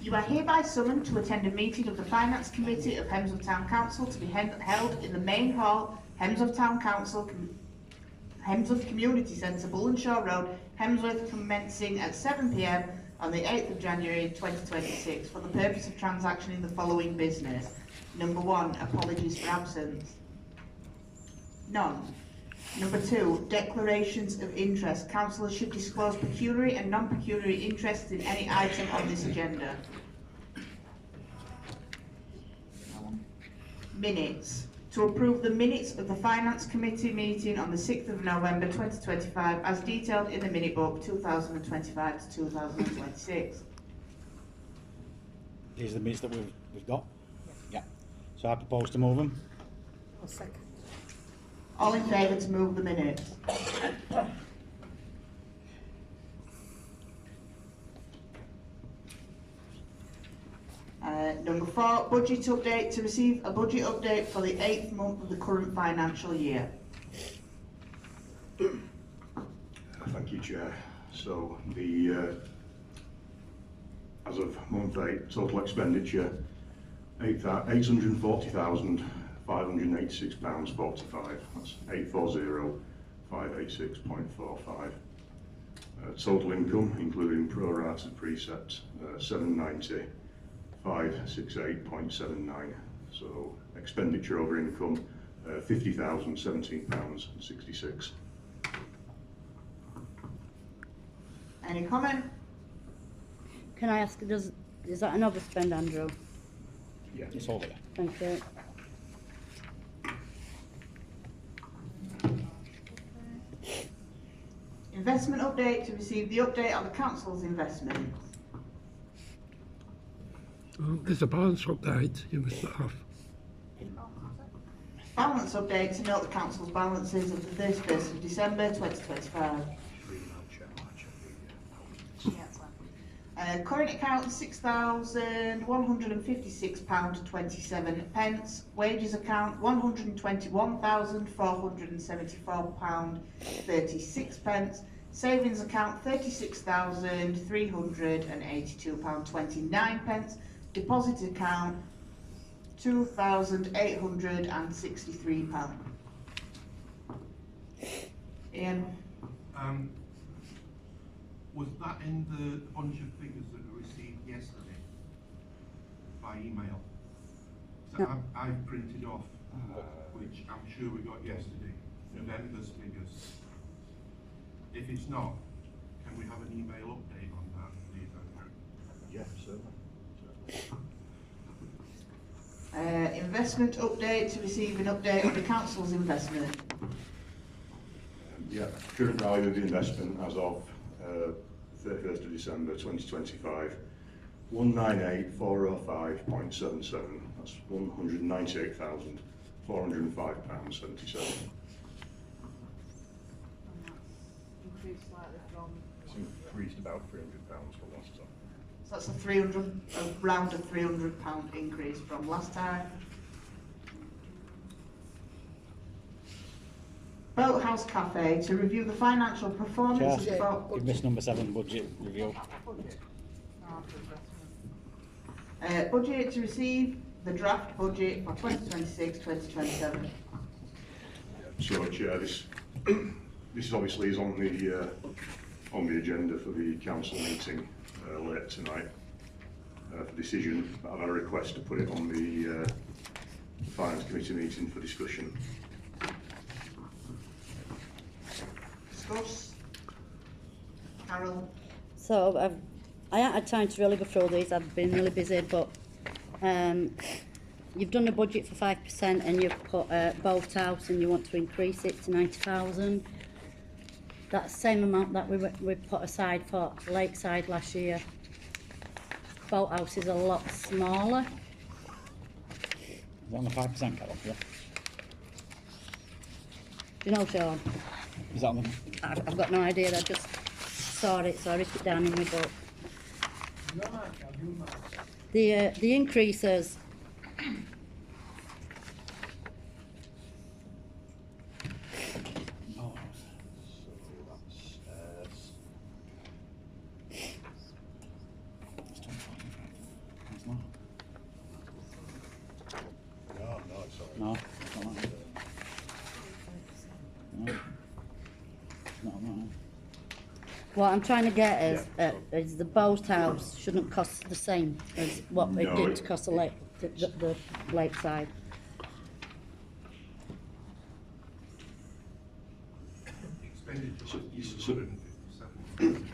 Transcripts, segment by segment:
You are hereby summoned to attend a meeting of the Finance Committee of Hemsworth Town Council to be held in the main hall, Hemsworth Town Council, Hemsworth Community Centre, Bullenshaw Road, Hemsworth, commencing at 7 p.m. on the 8th of January 2026 for the purpose of transacting the following business. Number 1, apologies for absence. None. Number 2, declarations of interest. Councillors should disclose pecuniary and non-pecuniary interests in any item on this agenda. Minutes. To approve the minutes of the Finance Committee meeting on the 6th of November 2025 as detailed in the minute book 2025 to 2026. These are the minutes that we've got? Yeah. So I propose to move them. I'll second. All in favour to move the minutes? Number 4, budget update. To receive a budget update for the 8th month of the current financial year. Thank you, Chair. So as of month 8, total expenditure £840,586.45. That's 840,586.45. Total income, including pro-rated precepts, 790,568.79. So expenditure over income, £50,017.66. Any comment? Can I ask, is that an overspend, Andrew? Yeah. It's over there. Thank you. Investment update. To receive the update on the council's investments. There's a balance update you must have. Balance update. To note the council's balances of the 31st of December 2025. Current account £6,156.27. Wages account £121,474.36. Savings account £36,382.29. Deposit account £2,863. Ian. Was that in the bunch of figures that we received yesterday by email? So No. I've printed off, which I'm sure we got yesterday, November's figures. If it's not, can we have an email update on that, please, Andrew? Yeah, certainly. Investment update. To receive an update on the council's investment. Yeah, current value of the investment as of 31st of December 2025, 198,405.77. That's £198,405.77. Increased slightly from. It's increased about £300 from last time. So that's a round of £300 increase from last time. Boathouse Cafe. To review the financial performance Chair, of the give Miss number 7 budget review. budget. To receive the draft budget for 2026-2027. So, Chair, this obviously is on the agenda for the council meeting later tonight for decision. But I've had a request to put it on the Finance Committee meeting for discussion. Discuss. Carol. So I haven't had time to really go through these. I've been really busy, but you've done a budget for 5% and you've put Boathouse and you want to increase it to 90,000. That's the same amount that we put aside for Lakeside last year. Boathouse is a lot smaller. Is that on the 5%, Carol? Yeah. Do you know, Sean? Is that on the... I've got no idea. I just saw it, so I wrote it down in my book. The increases. What I'm trying to get is the boathouse shouldn't cost the same as what it No, did it- to cost the lakeside. Expenditure So- last year was so- 157.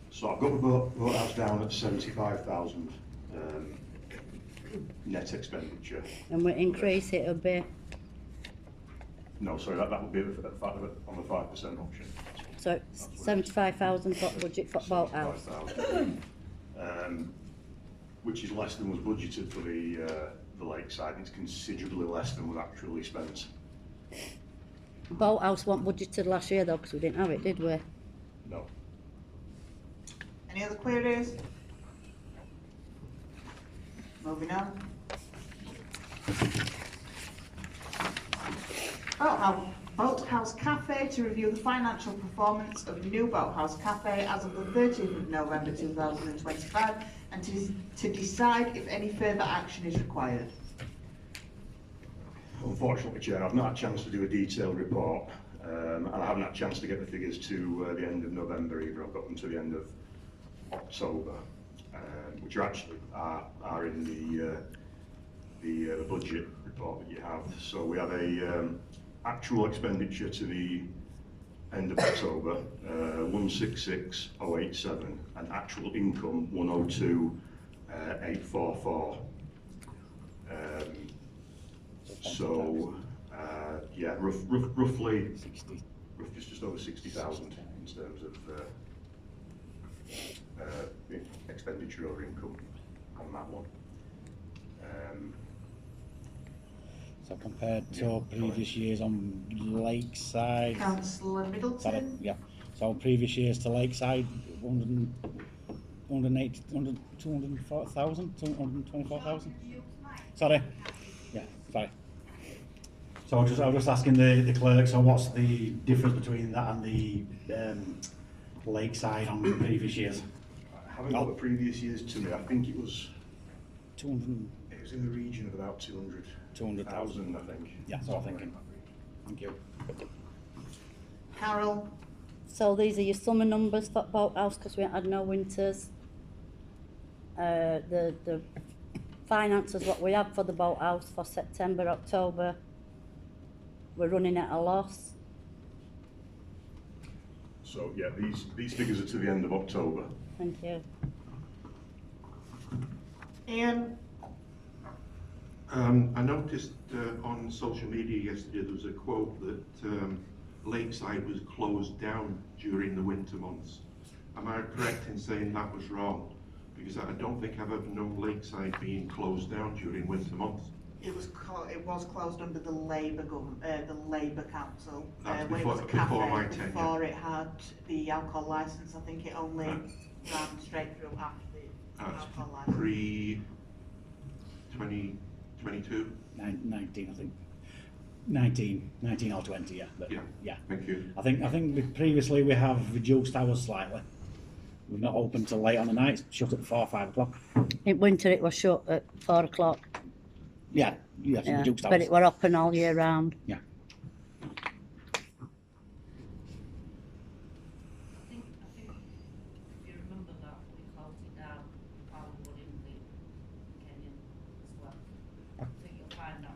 So I've got the boathouse down at 75,000 net expenditure. And we increase it a bit, No, sorry, that would be on the 5% option. so 75,000 for budget for boathouse. 75,000. Which is less than was budgeted for the lakeside. It's considerably less than was actually spent. Boathouse wasn't budgeted last year though, because we didn't have it, did we? No. Any other queries? Moving on. Boathouse Cafe to review the financial performance of new Boathouse Cafe as of the 30th of November 2025 and to decide if any further action is required. Unfortunately, Chair, I've not had a chance to do a detailed report, and I haven't had a chance to get the figures to the end of November either. I've got them to the end of October, which are in the budget report that you have. So we have a actual expenditure to the end of October, 166,087, and actual income 102,844. Yeah, roughly just over 60,000 in terms of expenditure or income on that one. So compared to previous years on Lakeside, Councillor Middleton? yeah, so previous years to Lakeside, 240,000, 224,000? Sorry, yeah, sorry. So I was just asking the clerk, so what's the difference between that and the Lakeside on previous years? I haven't got the previous years to me. I think it was 200, it was in the region of about 200,000, I think. yeah, so I'm thinking. Thank you. Carol? So these are your summer numbers for boathouse, because we had no winters. The finances what we have for the boathouse for September, October, we're running at a loss. So yeah, these figures are to the end of October. Thank you. Ian? I noticed on social media yesterday there was a quote that Lakeside was closed down during the winter months. Am I correct in saying that was wrong? Because I don't think I've ever known Lakeside being closed down during winter months. It was closed under the Labour government, the Labour Council. That's when it was a before cafe, my tenure. before it had the alcohol licence. I think it only Right. ran straight through after the That's alcohol licence. pre-2022? 19, I think. 19 or 20, yeah. But, Yeah. yeah. Thank you. I think previously we have reduced hours slightly. We're not open till late on the night, shut at 4 or 5 o'clock. In winter it was shut at 4 o'clock, Yeah, yes, yeah, reduced hours. but it were open all year round. Yeah. I think if you remember that we closed it down, Hollywood in the Kenyan as well. I think you'll find that.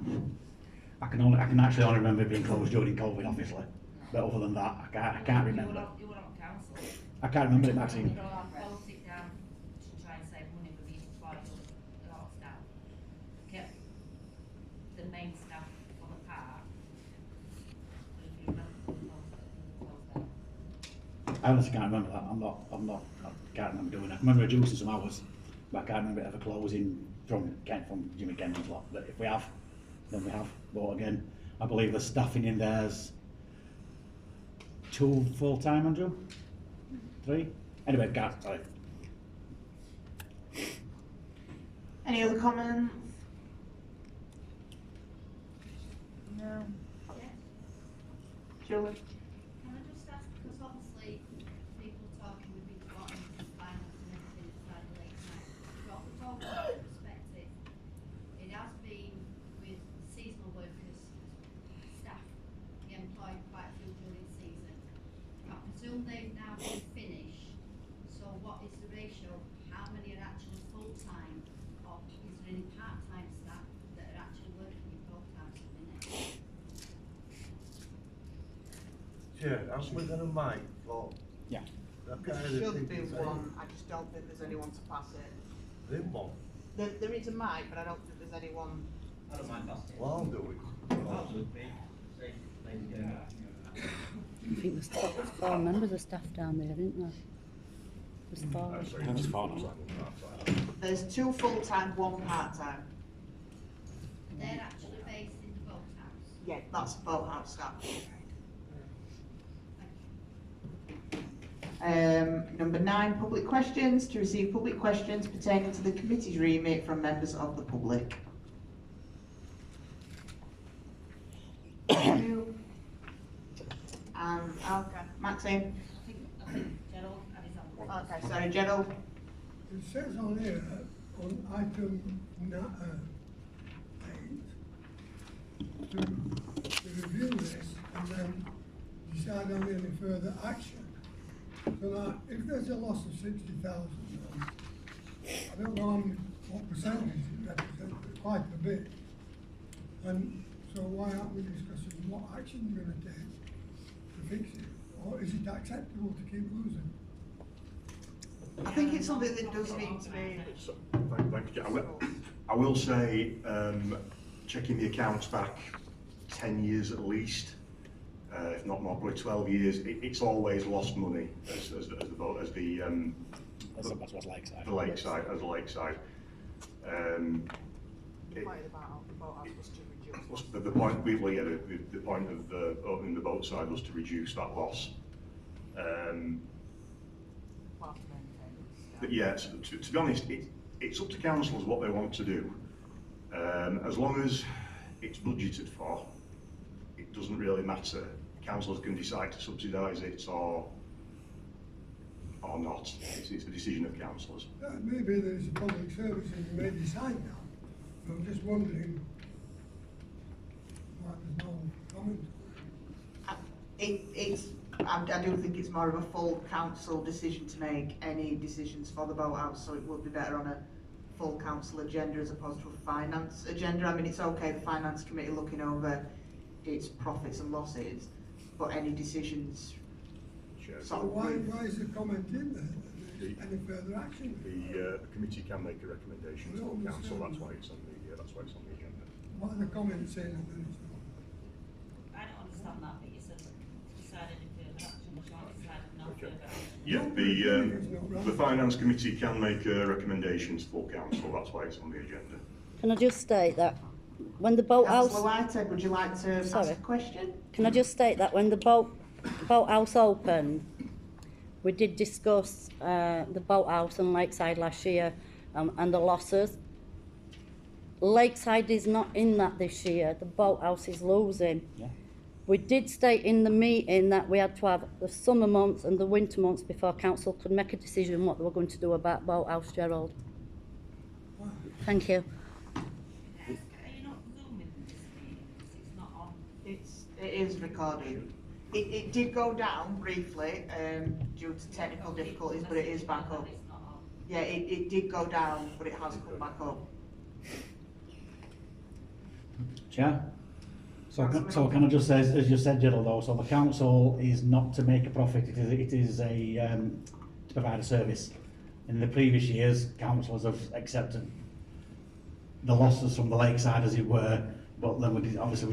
I can actually only remember it being closed during COVID, obviously. But other than that, I can't remember. You were on council. I can't remember it, Maxine. You know, I closed it down to try and save money, but we employed a lot of staff. Kept the main staff on the park. But if you remember, we closed down. I honestly can't remember that. I can't remember doing it. I can remember reducing some hours, but I can't remember it ever closing from Jimmy Kennedy's lot. But if we have, then we have. But again, I believe the staffing in there's 2 full-time, Andrew? 3? Anyway, sorry. Any other comments? No. Julie? Can I just ask, because obviously people are talking, we've been talking finance and everything inside the lakeside. But from a perspective, it has been with seasonal workers, staff, we employed quite a few during the season. I presume they've now been finished Aren't we gonna make for? Yeah. That There kind of should thing be to say? one, I just don't think there's anyone to pass it. There won't. There is a mic, but I don't think there's anyone. I don't mind passing it. Well, I'll do it. I think there's 4 members of staff down there, isn't there? There's 4. Sorry, That's two fine. full-time, one part-time. There's 2 full-time, 1 part-time. They're actually based in the boathouse. Yeah, that's boathouse staff. Number 9, public questions. To receive public questions pertaining to the committee's remit from members of the public. Thank you. Okay, Maxine. I think Gerald had his own. Okay, sorry, Gerald. It says on here, on item 8, to review this and then decide on any further action. So now, if there's a loss of 60,000, I don't know what percentage it represents, but quite a bit. And so why aren't we discussing what action we're gonna take to fix it? Or is it acceptable to keep losing? I think it's something that does need to be. So, thank you. I will say, checking the accounts back 10 years at least, if not more, probably 12 years, it's always lost money as the That's what's lakeside. the lakeside, as a lakeside. The point, well, yeah, the point of opening the boat side was to reduce that loss. But yeah, to be honest, it's up to councillors what they want to do. As long as it's budgeted for, it doesn't really matter. Councillors can decide to subsidise it or not. It's a decision of councillors. Maybe there's a public service and you may decide now. But I'm just wondering why there's no comment. I do think it's more of a full council decision to make any decisions for the boathouse, so it would be better on a full council agenda as opposed to a finance agenda. I mean, it's okay, the finance committee looking over its profits and losses, but any decisions. So why is the comment in there? Any further action? The committee can make a recommendation to the council. That's why it's on the agenda. What are the comments saying and then it's not? I don't understand that, but you said decided in favour action, which I decided not Okay. favour action. Yeah, the finance committee can make recommendations for council. That's why it's on the agenda. Can I just state that when the boathouse... Councillor Whitehead, would you like to ask Sorry. a question? Can I just state that when the boathouse opened, we did discuss the boathouse and Lakeside last year and the losses. Lakeside is not in that this year. The boathouse is losing. Yeah. We did state in the meeting that we had to have the summer months and the winter months before council could make a decision what they were going to do about boathouse, Gerald. Thank you. Are you not zooming this meeting? It's not on. It is recorded. It did go down briefly due to technical difficulties, but it is back up. It's not on. Yeah, it did go down, but it has come back up. Chair? So can I just say, as you said, Gerald, though, so the council is not to make a profit, it is a, to provide a service. In the previous years, councillors have accepted the losses from the lakeside, as it were, but then we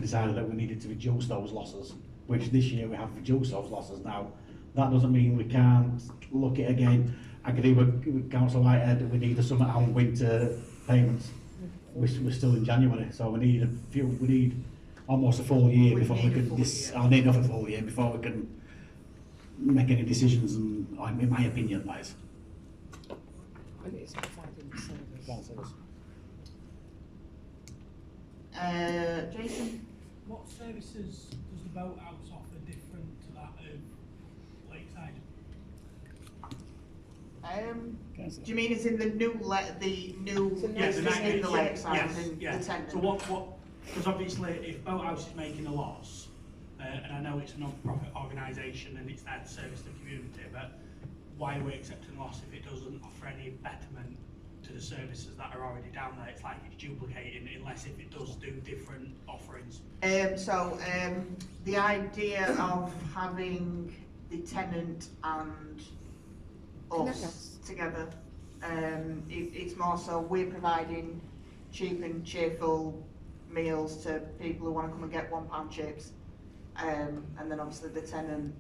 decided that we needed to reduce those losses, which this year we have reduced those losses now. That doesn't mean we can't look at it again. I agree with Councillor Whitehead that we need the summer and winter payments. We're still in January, so we need almost a full year before we can, I need another full year before we can make any decisions, and in my opinion, that is. And it's providing the service. Jason? What services does the boathouse offer different to that of Lakeside? Do you mean it's in the new Yes, in the lakeside, in yeah. the tender? So what, because obviously if Boathouse is making a loss, and I know it's a non-profit organisation and it's there to service the community, but why are we accepting loss if it doesn't offer any betterment to the services that are already down there. It's like it's duplicating unless if it does do different offerings. The idea of having the tenant and us together, it's more so we're providing cheap and cheerful meals to people who want to come and get £1 chips, and then obviously the tenant.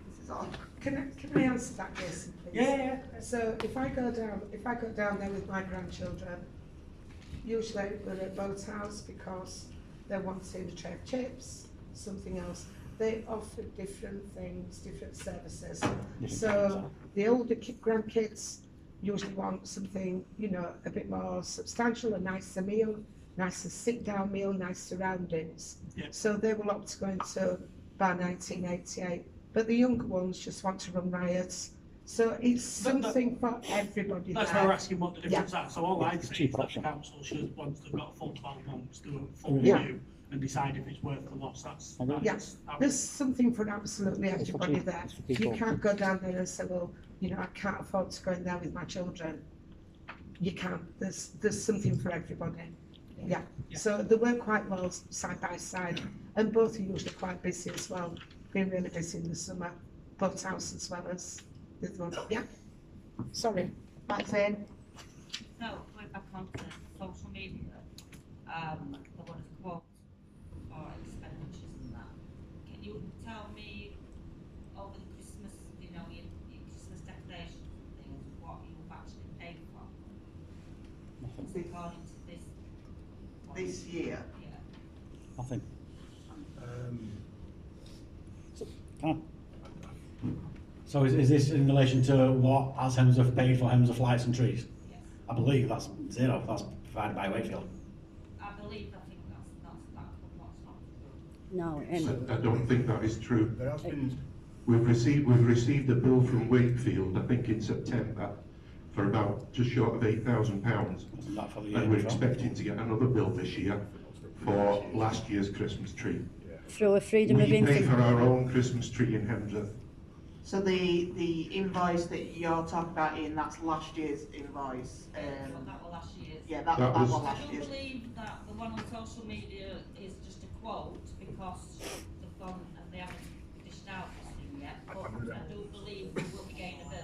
This is all. Can I answer that, Jason, please? Yeah. So if I go down there with my grandchildren, usually we're at Boathouse because they're wanting a tray of chips, something else. They offer different things, different services. So the older grandkids usually want something, you know, a bit more substantial, a nicer meal, nicer sit-down meal, nice surroundings. Yeah. So they will opt to go into Bar 1988. But the younger ones just want to run riots. So it's something for everybody. That's there. why we're asking what the difference Yeah. are. So all I'd say is that the council should, once they've got a full 12 months, do a full review and decide if it's worth the loss. Yes, there's something for absolutely everybody there. You can't go down there and say, well, you know, I can't afford to go in there with my children. You can't. There's something for everybody. Yeah. So they work quite well side by side, and both are usually quite busy as well. Been really busy in the summer, both house as well as the other one. Yeah. Sorry. That's it. So, going back onto social media, the one is quote for expenditures and that. Can you tell me over the Christmas, you know, your Christmas decoration things, what you've actually paid for? According to this. This year. Yeah. Nothing. So is this in relation to what has Hemsworth paid for Hemsworth lights and trees? Yes. I believe that's zero. That's provided by Wakefield. I think that's not true. No, I don't think that is true. There has been, We've received a bill from Wakefield, I think in September, for about just short of £8,000. Wasn't that for the year And we're before? expecting to get another bill this year for last year's Christmas tree. through a freedom We of pay for information. our own Christmas tree in Hemsworth. So the invoice that you're talking about, Ian, that's last year's invoice. Well, that was last year's. Yeah, that That was was- last I do year's. believe that the one on social media is just a quote because they've gone and they haven't dished out this thing yet, but I do believe we will be getting a bill.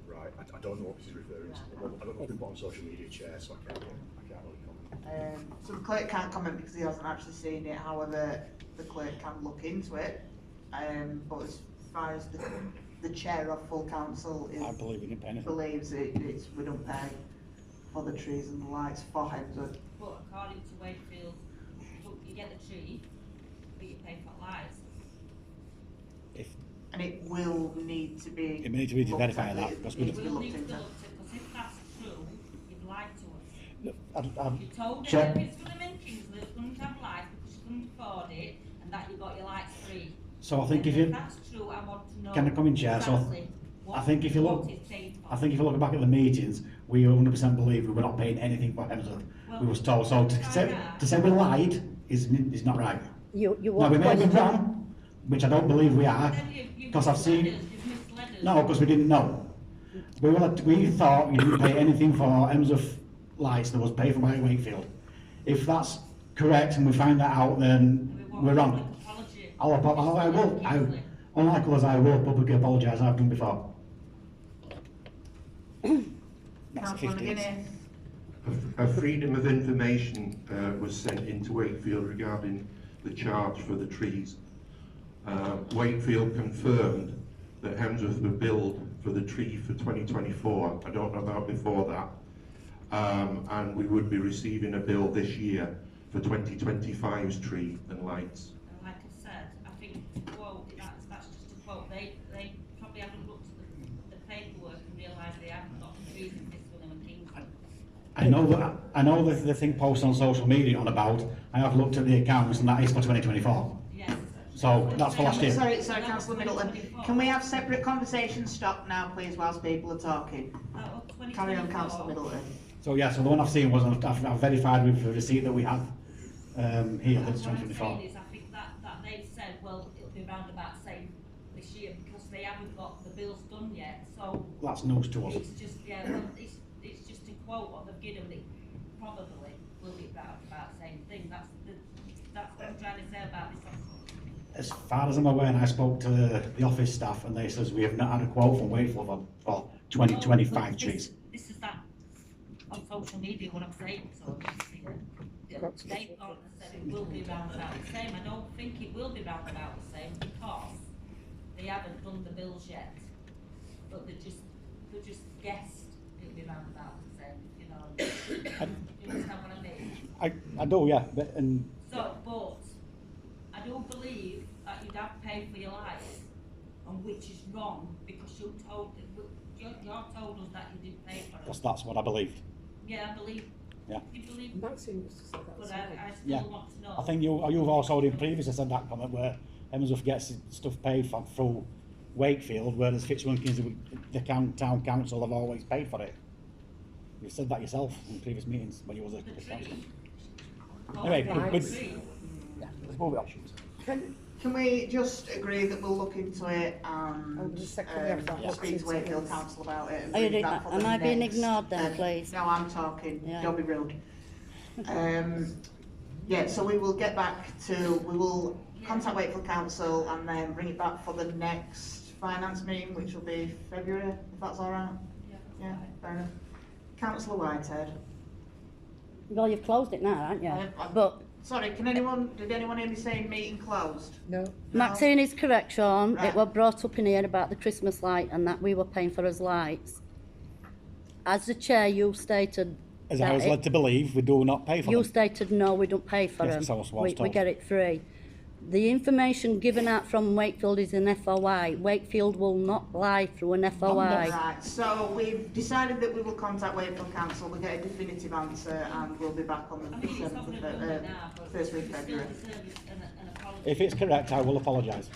right, I don't know what this is referring to. I don't know what's been put on social media, Chair, so I can't really comment. So the clerk can't comment because he hasn't actually seen it, however, the clerk can look into it. But as far as the chair of full council I believe we didn't pay anything. believes it's, we don't pay for the trees and the lights for Hemsworth. But according to Wakefield, you get the tree, but you pay for lights. And it will need to be. It may need to be looked verify at. that, It because needs we to be We'll looked need to into. look at it, because if that's true, you've lied to us. Look, You told Chair- them it's going to make Kingsley, it's going to have lights because you couldn't afford it, and that you got your lights free. So I think And if you, that's true, I want to know. Can I come in, Chair? So exactly what I think if you look, what is paid for. I think if you look back at the meetings, we 100% believe we were not paying anything for Hemsworth. We was told, so to say we lied is not right. You Now, what we may have been quality? wrong, which I don't believe we are, Then you've because I've misled seen, us, you've misled us. no, because we didn't know. We thought you didn't pay anything for Hemsworth lights that was paid for by Wakefield. If that's correct and we find that out, then We want we're a wrong. public apology. I will, Kingsley. unlike us, I will publicly apologise, I've done before. That's Councillor 15. McGuinness. A freedom of information was sent into Wakefield regarding the charge for the trees. Wakefield confirmed that Hemsworth were billed for the tree for 2024. I don't know about before that. And we would be receiving a bill this year for 2025's tree and lights. And like I said, I think the quote, that's just a quote. They probably haven't looked at the paperwork and realised they haven't got the trees in this one and Kingsley. I know that the thing posted on social media on about, I have looked at the accounts and that is for 2024. Yes. So that's for last year. Sorry, Councillor Middleton. Can we have separate conversations stop now, please, whilst people are talking? Carry on, Councillor Middleton. So yeah, so the one I've seen was, I've verified with the receipt that we have here, that's What I'm 2024. saying is, I think that they said, well, it'll be around about the same this year because they haven't got the bills done yet, so. That's news to us. It's just, yeah, well, it's just a quote what they've given me, probably will be about the same thing, that's what I'm trying to say about this. As far as I'm aware, and I spoke to the office staff, and they says we have not had a quote from Wakefield for 25 trees. This is that on social media, what I'm saying, so they've gone and said it will be round about the same. I don't think it will be round about the same because they haven't done the bills yet, but they just guessed it'll be round about the same, you know. You understand what I mean? I do, yeah, but But I do believe that you'd have to pay for your lights, and which is wrong because you told us that you didn't pay for it. that's what I believed. Yeah, I believe. Yeah. You believe? Maxine used to say that. But I still Yeah. want to know. I think you've also previously said that comment where Hemsworth gets stuff paid for through Wakefield, whereas Fitzwilkins, the town council, have always paid for it. You've said that yourself in previous meetings when you was a council. Anyway, let's move it on. Can we just agree that we'll look into it And and the second we have that looked speak to into Wakefield it. Council about it? And Are you bring doing- that for am the I being next, ignored then, please? No, I'm talking, Yeah. don't be rude. Yeah, so we will get back to, we will contact Wakefield Council and then bring it back for the next finance meeting, which will be February, if that's all right? Yeah, fair enough. Councillor Whitehead. Well, you've closed it now, haven't you? I've- But Sorry, did anyone hear me saying meeting closed? No. Maxine is correct, Sean. Right. It was brought up in here about the Christmas light and that we were paying for his lights. As the chair, you stated As I was led to believe, we do not pay for you them. stated no, we don't pay for Yes, them. that's what I was We told. get it free. The information given out from Wakefield is an FOI. Wakefield will not lie through an FOI. Right, so we've decided that we will contact Wakefield Council, we'll get a definitive answer and we'll be back on I the mean, it's not 7th going to do it now, of, but first week it of still February. deserves an apology. If it's correct, I will apologise.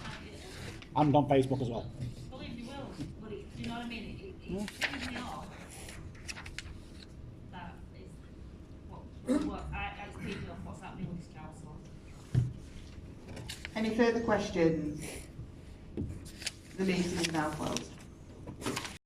And on Facebook as well. Believe you will, but it, you know what I mean? It's pissing me off. That is what it's pissing me off what's happening with this council. Any further questions? The meeting is now closed.